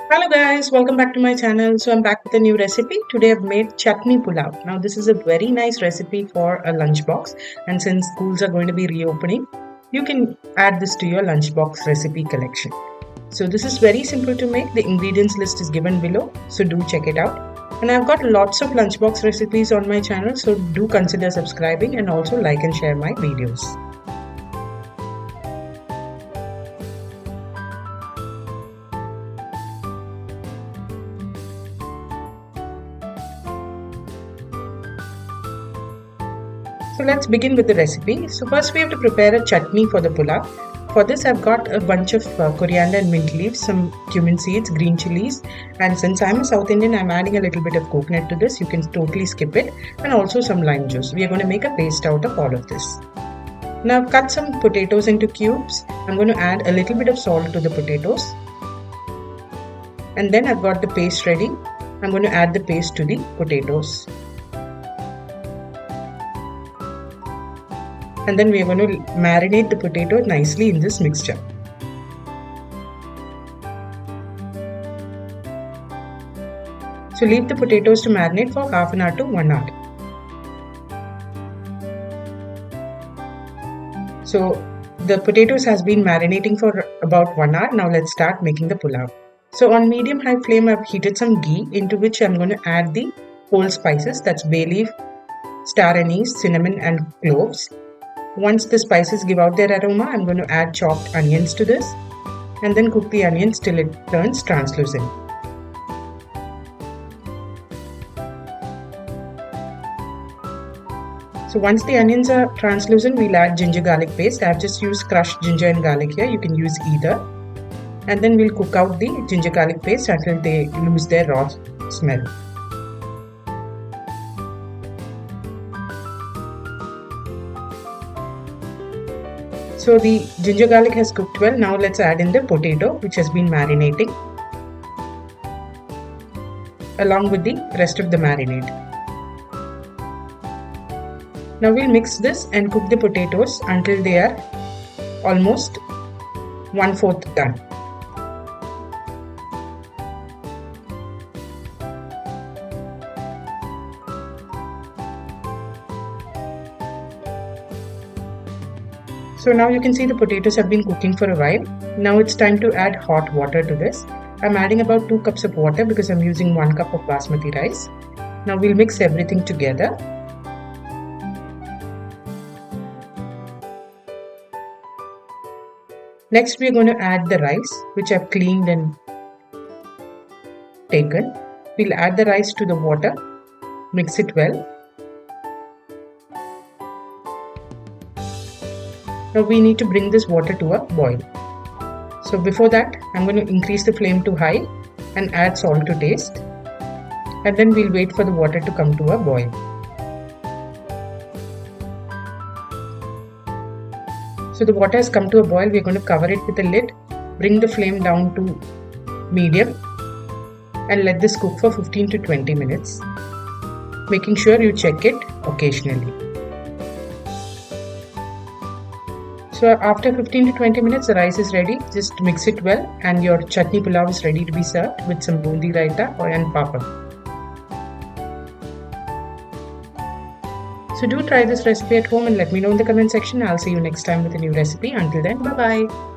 Hello guys, welcome back to my channel. So I'm back with a new recipe. Today I've made chutney pulao. Now this is a very nice recipe for a lunchbox, and since schools are going to be reopening, you can add this to your lunchbox recipe collection. So this is very simple to make. The ingredients list is given below, so do check it out. And I've got lots of lunchbox recipes on my channel, so do consider subscribing and also like and share my videos. So let's begin with the recipe. So first we have to prepare a chutney for the pulao. For this I've got a bunch of coriander and mint leaves, some cumin seeds, green chilies, and since I'm a South Indian, I'm adding a little bit of coconut to this. You can totally skip it, and also some lime juice. We are going to make a paste out of all of this. Now I've cut some potatoes into cubes. I'm going to add a little bit of salt to the potatoes. And then I've got the paste ready. I'm going to add the paste to the potatoes. And then we are going to marinate the potato nicely in this mixture. So leave the potatoes to marinate for half an hour to 1 hour. So the potatoes has been marinating for about 1 hour. Now let's start making the pulao. So on medium high flame I've heated some ghee, into which I'm going to add the whole spices, that's bay leaf, star anise, cinnamon and cloves. Once the spices give out their aroma, I'm going to add chopped onions to this and then cook the onions till it turns translucent. So once the onions are translucent, we'll add ginger garlic paste. I've just used crushed ginger and garlic here. You can use either. And then we'll cook out the ginger garlic paste until they lose their raw smell. So the ginger garlic has cooked well. Now let's add in the potato which has been marinating along with the rest of the marinade. Now we'll mix this and cook the potatoes until they are almost 1/4 done. So now you can see the potatoes have been cooking for a while. Now it's time to add hot water to this. I'm adding about 2 cups of water because I'm using 1 cup of basmati rice. Now we'll mix everything together. Next we are going to add the rice which I've cleaned and taken. We'll add the rice to the water, mix it well. Now we need to bring this water to a boil. So before that, I'm going to increase the flame to high and add salt to taste. And then we'll wait for the water to come to a boil. So the water has come to a boil. We're going to cover it with a lid, bring the flame down to medium and let this cook for 15 to 20 minutes. Making sure you check it occasionally. So after 15 to 20 minutes, the rice is ready. Just mix it well and your chutney pulao is ready to be served with some bundi raita and papad. So do try this recipe at home and let me know in the comment section. I'll see you next time with a new recipe. Until then, bye bye.